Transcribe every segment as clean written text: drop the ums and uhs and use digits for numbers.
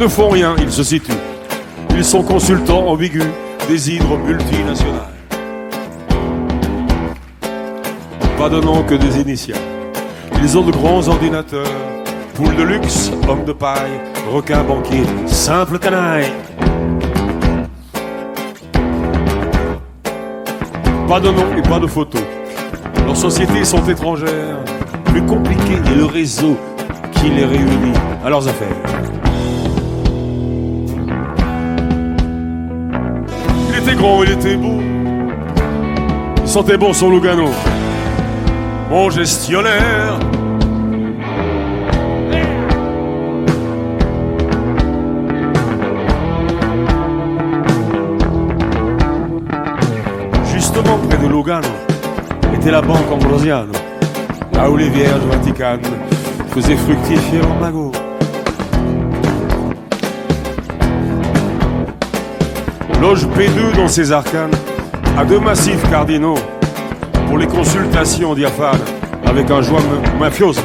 Ils ne font rien, ils se situent. Ils sont consultants ambigus des hydres multinationales. Pas de nom que des initiales. Ils ont de grands ordinateurs, poules de luxe, hommes de paille, requins banquiers, simples canailles. Pas de nom et pas de photos. Leurs sociétés sont étrangères. Plus compliqué est le réseau qui les réunit à leurs affaires. Il était grand, il était beau. Il sentait bon son Lugano. Mon gestionnaire. Justement près de Lugano était la banque Ambrosiano, là où les vierges vaticanes faisaient fructifier leur magot. Loge P2 dans ses arcanes, à 2 massifs cardinaux, pour les consultations diaphanes, avec un joint mafioso.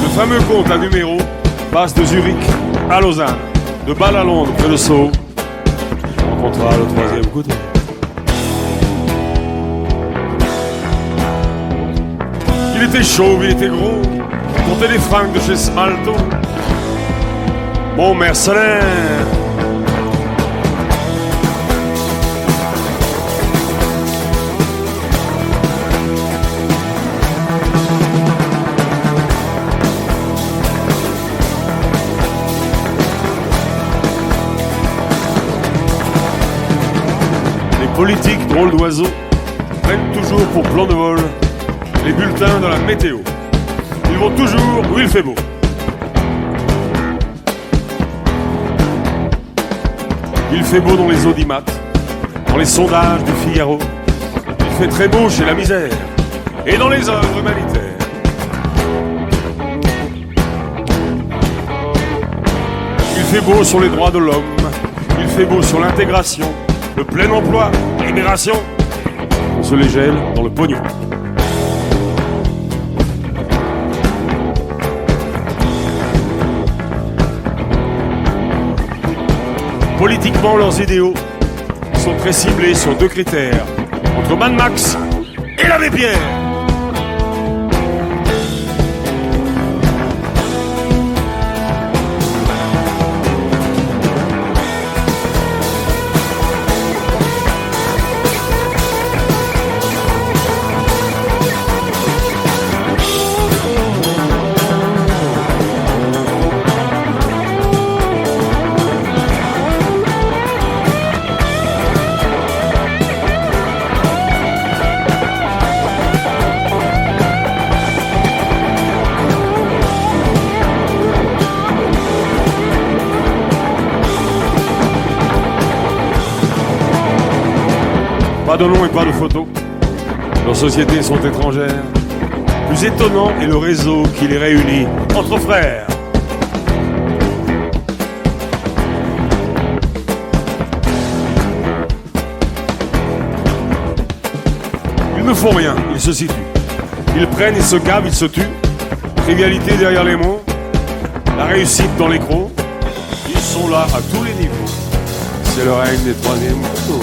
Le fameux compte à numéro passe de Zurich à Lausanne, de Bâle à Londres, près de Sceaux. On rencontrera le 3e côté. Il était chauve, il était gros, comptait les fringues de chez Smalto. Mon mercenaire. Les politiques, drôles d'oiseaux, prennent toujours pour plan de vol les bulletins de la météo. Ils vont toujours où il fait beau. Il fait beau dans les audimates, dans les sondages du Figaro. Il fait très beau chez la misère et dans les œuvres humanitaires. Il fait beau sur les droits de l'homme. Il fait beau sur l'intégration, le plein emploi, l'immigration. On se les gèle dans le pognon. Politiquement, leurs idéaux sont très ciblés sur 2 critères, entre Mad Max et l'abbé Pierre. Pas de nom et pas de photos. Leurs sociétés sont étrangères. Plus étonnant est le réseau qui les réunit entre frères. Ils ne font rien, ils se situent. Ils prennent, ils se gavent, ils se tuent. Trivialité derrière les mots. La réussite dans les crocs. Ils sont là à tous les niveaux. C'est le règne des 3e couteaux.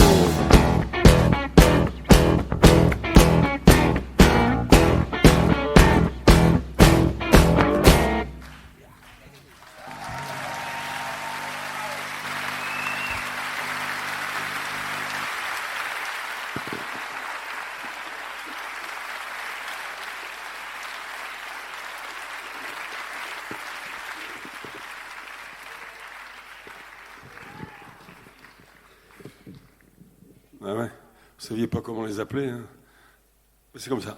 Ah ouais, vous saviez pas comment les appeler, hein. C'est comme ça.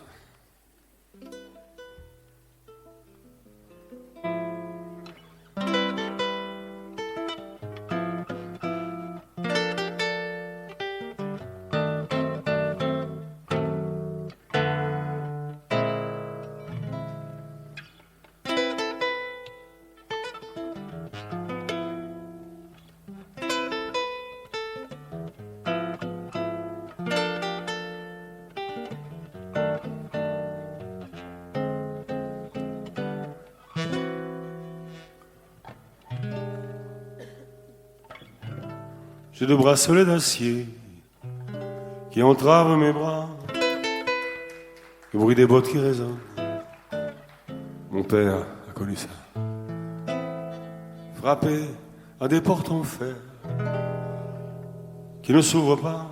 J'ai deux bracelets d'acier qui entravent mes bras, le bruit des bottes qui résonnent. Mon père a connu ça. Frapper à des portes en fer qui ne s'ouvrent pas,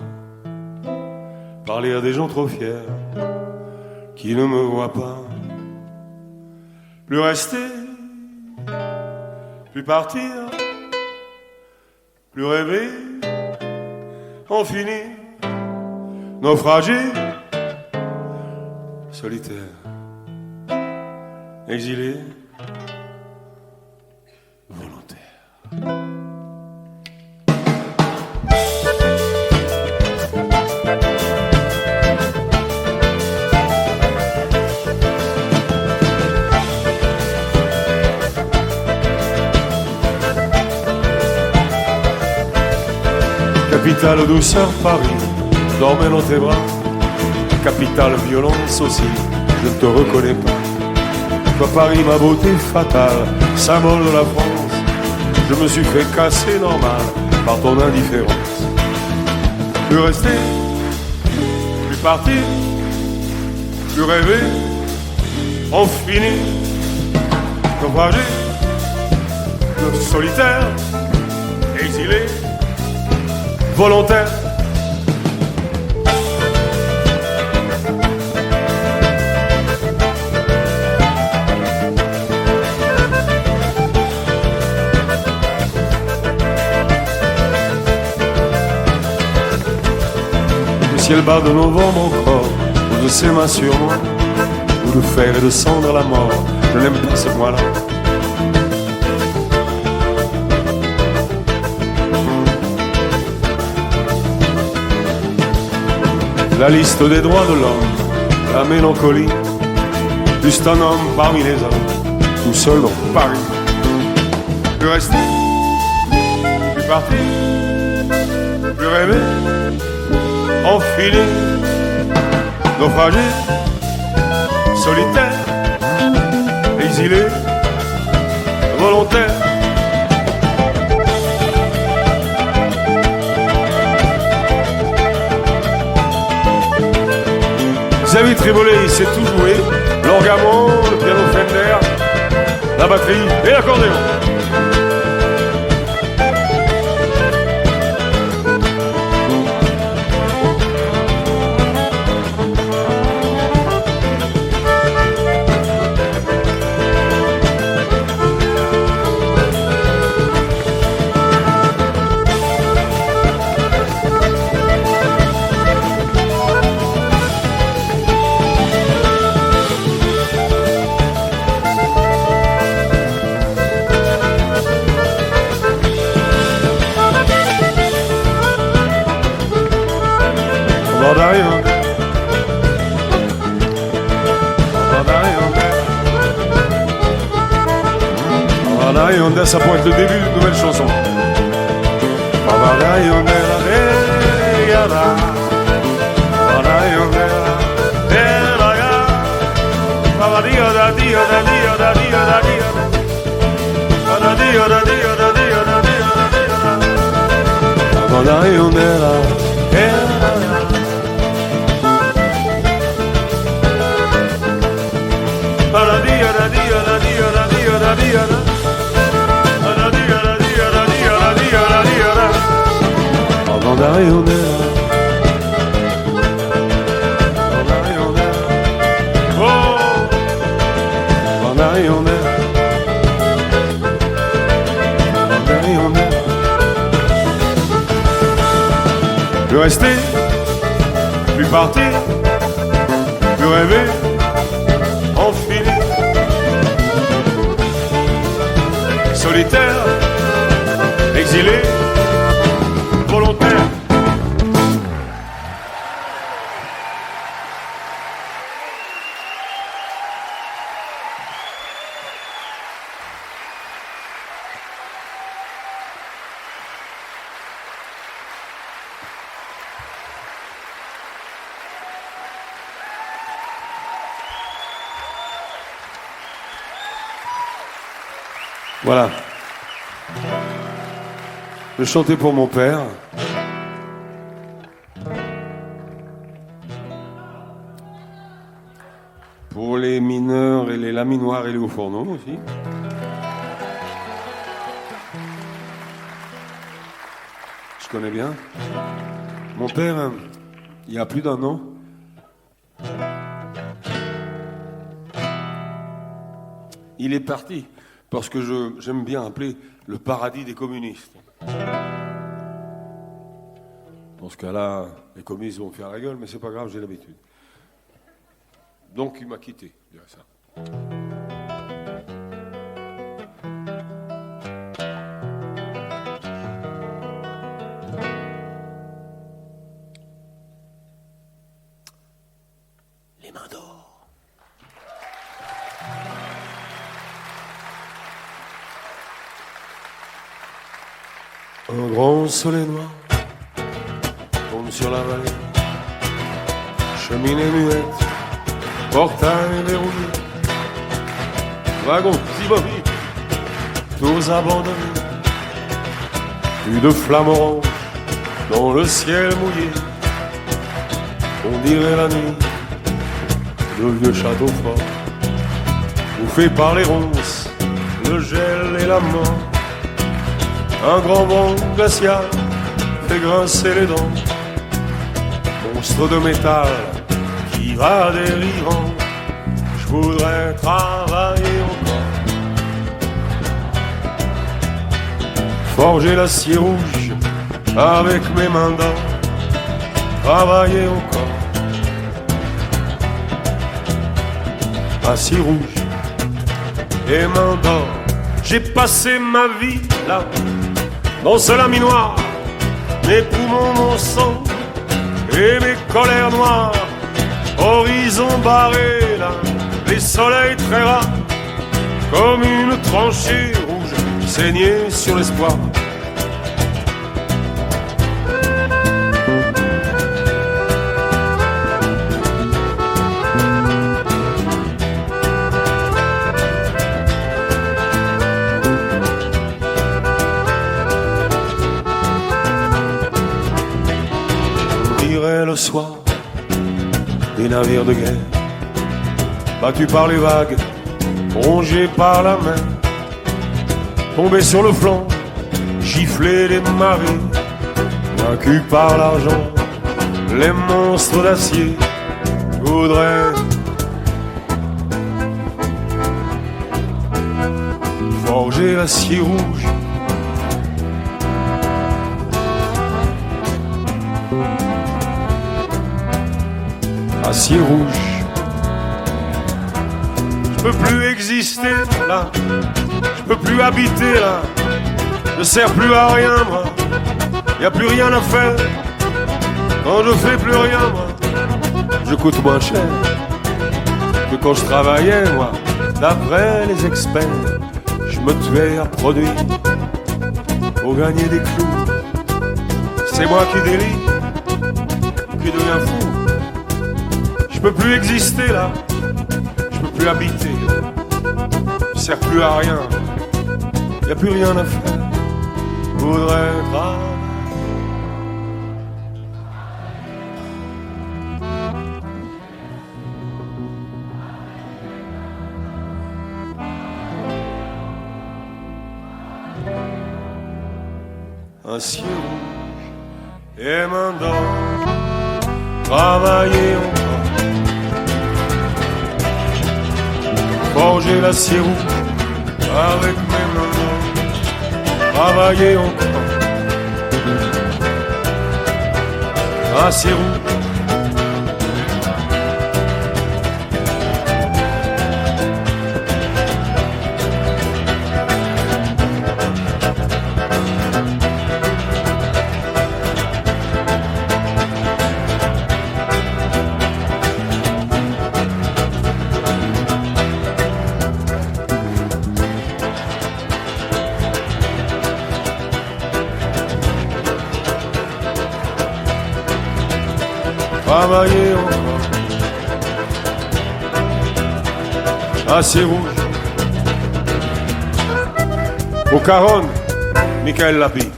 parler à des gens trop fiers qui ne me voient pas, plus rester, plus partir, plus rêver, en finir, naufragé, solitaire, exilé, volontaire. Capitale douceur Paris, dormais dans tes bras. Capitale violence aussi, je ne te reconnais pas. Toi Paris, ma beauté fatale, symbole de la France, je me suis fait casser normal par ton indifférence. Plus rester, plus partir, plus rêver, en finir, naufragé, solitaire, exilé, volontaire. Le ciel bas de novembre encore, où de ses mains sur moi, où de fer et de cendre la mort, je n'aime pas ce mois-là. La liste des droits de l'homme, la mélancolie, juste un homme parmi les hommes, tout seul dans Paris. Plus rester, plus partir, plus rêver, enfiler, naufragé, solitaire, exilé, volontaire. Xavier Trébollet, il sait tout jouer, l'orgamon, le piano Fender, la batterie et l'accordéon. Ça pourrait être le début d'une nouvelle chanson. Plus rester, plus partir, plus rêver, enfiler, solitaire, exilé, volontaire. Voilà. Je chantais pour mon père. Pour les mineurs et les laminoirs et les hauts fourneaux aussi. Je connais bien. Mon père, il y a plus d'un an, il est parti parce que j'aime bien appeler le paradis des communistes. Dans ce cas-là, les communistes vont me faire la gueule, mais c'est pas grave, j'ai l'habitude. Donc il m'a quitté, je dirais ça. Les mains d'or. Un grand soleil noir tombe sur la vallée, cheminée muette, portail verrouillé, wagon immobile, tours abandonnés, plus de flammes oranges dans le ciel mouillé. On dirait la nuit de vieux châteaux forts, bouffés par les ronces, le gel et la mort. Un grand vent glacial fait grincer les dents, monstre de métal qui va délirant. Je voudrais travailler encore, forger l'acier rouge avec mes mains d'or, travailler encore. Acier rouge et mains d'or, j'ai passé ma vie là, dans ce laminoir, mes poumons, mon sang et mes colères noires. Horizon barré là, les soleils très rares, comme une tranchée rouge saignée sur l'espoir. Le soir, des navires de guerre, battus par les vagues, rongés par la mer, tombés sur le flanc, giflés des marées, vaincus par l'argent, les monstres d'acier voudraient forger l'acier rouge. Acier rouge. Je peux plus exister là, je peux plus habiter là, je sers plus à rien moi, y a plus rien à faire. Quand je fais plus rien moi, je coûte moins cher que quand je travaillais moi. D'après les experts, je me tuais à produire pour gagner des clous. C'est moi qui délire, qui deviens fou. Je peux plus exister là, je peux plus habiter, je sers plus à rien, y a plus rien à faire, voudrais travailler. Un ciel rouge et main d'or, travailler encore. Forger l'acier rouge avec mes mains, travailler encore. Acier rouge. Travailler encore. Acier rouge. Au Caronne, Michael Lapie.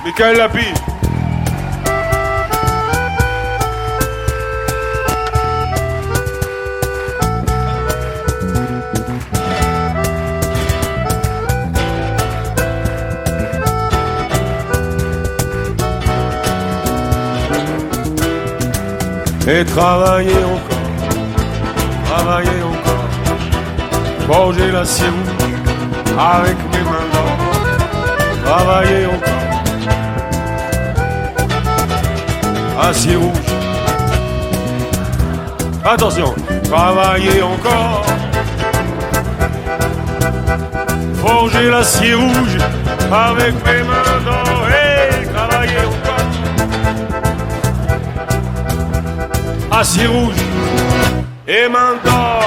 Michael Lapi. Et travailler encore, forger l'acier rouge avec mes mains d'or, travailler encore, acier rouge, attention, travailler encore, forger l'acier rouge avec mes mains d'or, et travailler encore. Acier rouge et main d'or.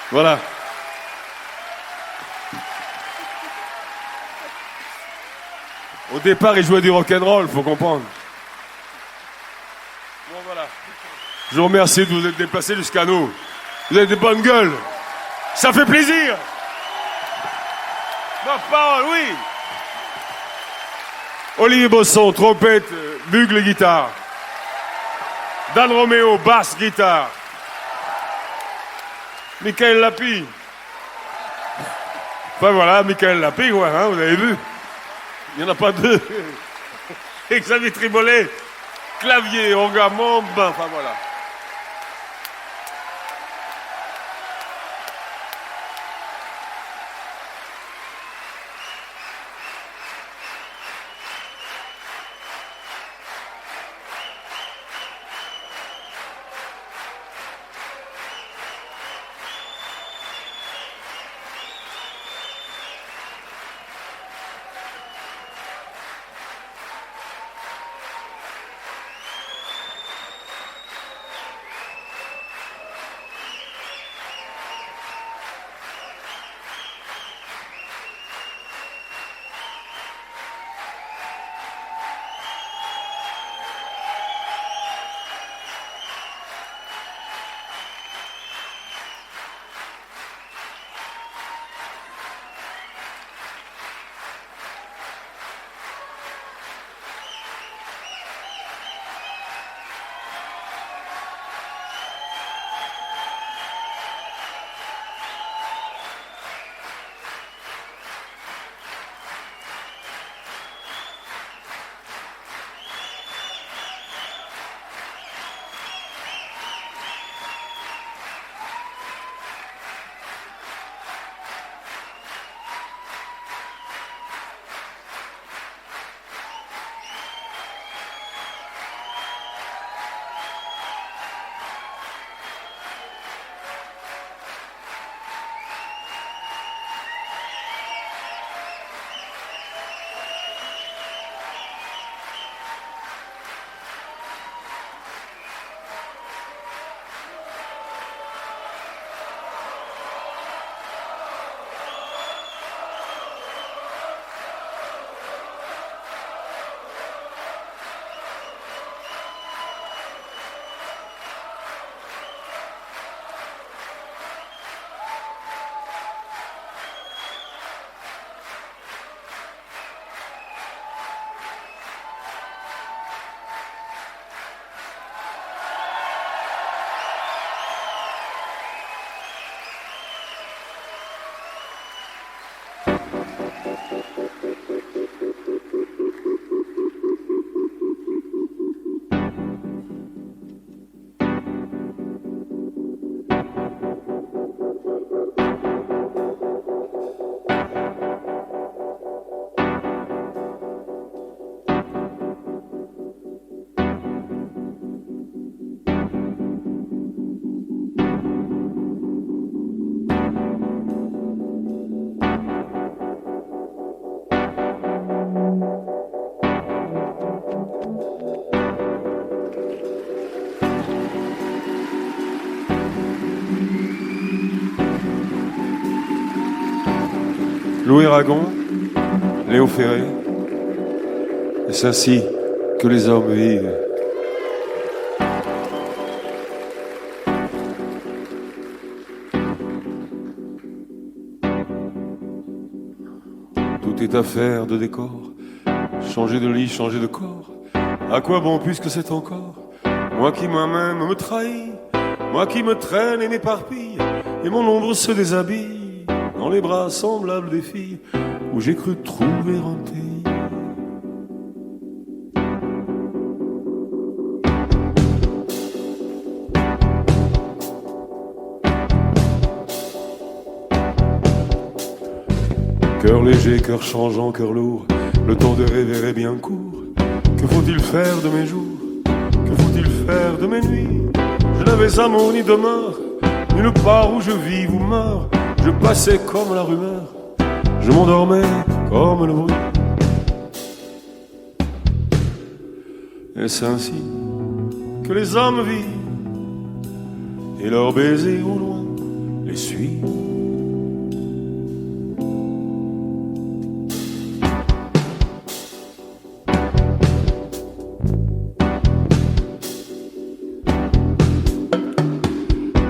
Voilà. Au départ, il jouait du rock'n'roll, faut comprendre. Bon, voilà. Je vous remercie de vous être déplacés jusqu'à nous. Vous avez des bonnes gueules. Ça fait plaisir. Ma parole, oui. Olivier Bosson, trompette, bugle, guitare. Dan Roméo, basse, guitare. Michael Lapi. Enfin voilà, Michael Lapi, ouais, hein, vous avez vu. Il n'y en a pas deux. Et Xavier Tribolet, clavier, orgue, membre, enfin voilà. Louis Aragon, Léo Ferré. Et c'est ainsi que les hommes vivent. Tout est affaire de décor. Changer de lit, changer de corps. À quoi bon puisque c'est encore moi qui moi-même me trahis, moi qui me traîne et m'éparpille, et mon ombre se déshabille dans les bras semblables des filles où j'ai cru trouver un pays. Cœur léger, cœur changeant, cœur lourd, le temps de rêver est bien court. Que faut-il faire de mes jours? Que faut-il faire de mes nuits? Je n'avais amour ni demeure, nulle part où je vis ou meurs. Je passais comme la rumeur, je m'endormais comme le bruit. Et c'est ainsi que les hommes vivent, et leurs baisers au loin les suivent.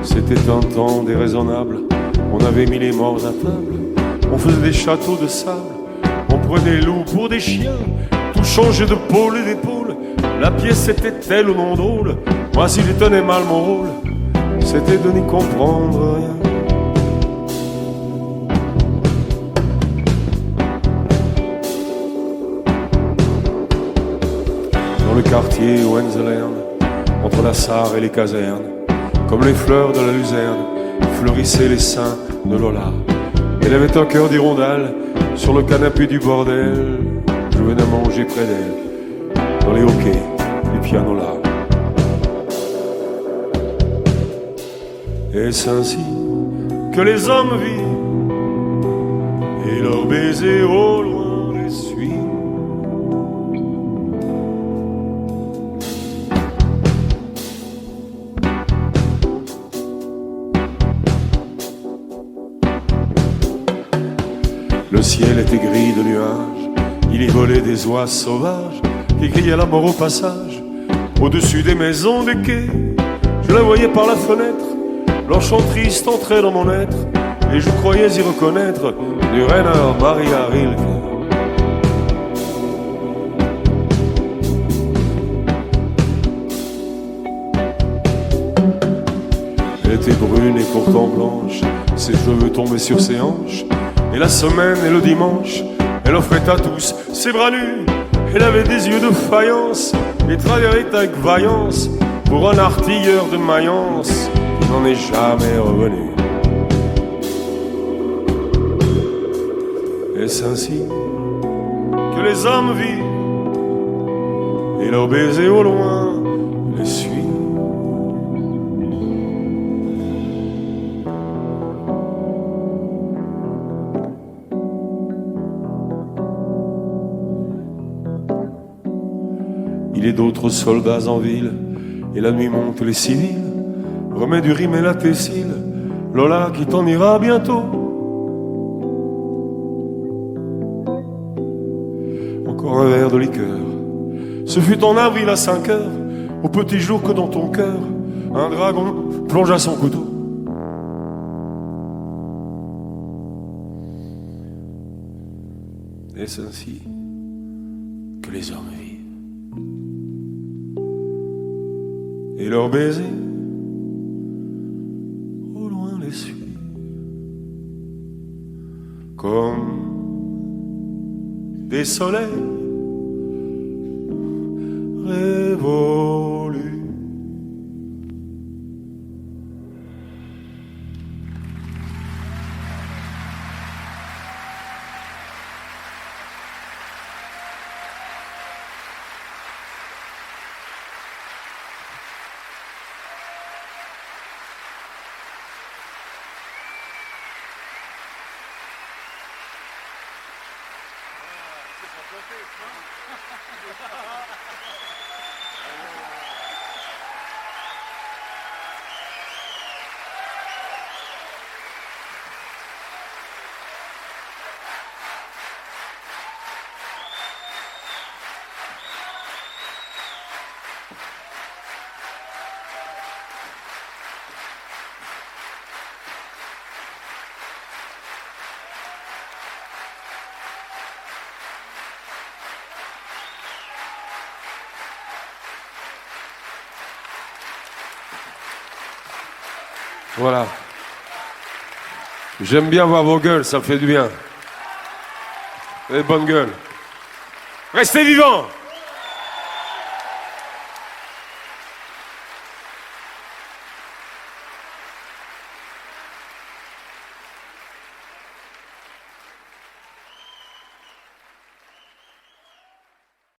C'était un temps déraisonnable, on avait mis les morts à table, on faisait des châteaux de sable, on prenait les loups pour des chiens, tout changeait de pôle et d'épaule, la pièce était tellement drôle, moi si je tenais mal mon rôle, c'était de n'y comprendre rien. Dans le quartier Hohenzollern, entre la Sarre et les casernes, comme les fleurs de la luzerne, fleurissaient les seins de Lola. Elle avait un cœur d'hirondelle, sur le canapé du bordel, je venais manger près d'elle, dans les hockeys, les pianolas. Et c'est ainsi que les hommes vivent, et leurs baisers au loin les suivent. Le ciel était gris de nuages, il y volait des oies sauvages qui criaient la mort au passage. Au-dessus des maisons des quais, je la voyais par la fenêtre, leur chant triste entrait dans mon être, et je croyais y reconnaître du Rainer Maria Rilke. Elle était brune et pourtant blanche, ses cheveux tombaient sur ses hanches, et la semaine et le dimanche, elle offrait à tous ses bras nus. Elle avait des yeux de faïence et travaillait avec vaillance pour un artilleur de Mayence qui n'en est jamais revenu. Et c'est ainsi que les hommes vivent, et leurs baisers au loin les suivent. Il est d'autres soldats en ville, et la nuit monte les civils, remet du rime et la tessile, Lola qui t'en ira bientôt. Encore un verre de liqueur, ce fut en avril à 5 heures, au petit jour que dans ton cœur, un dragon plongea son couteau. Et c'est ainsi que les hommes vivent. Et leurs baisers au loin les suivent, comme des soleils révolus. Voilà. J'aime bien voir vos gueules, ça me fait du bien. Les bonnes gueules. Restez vivants!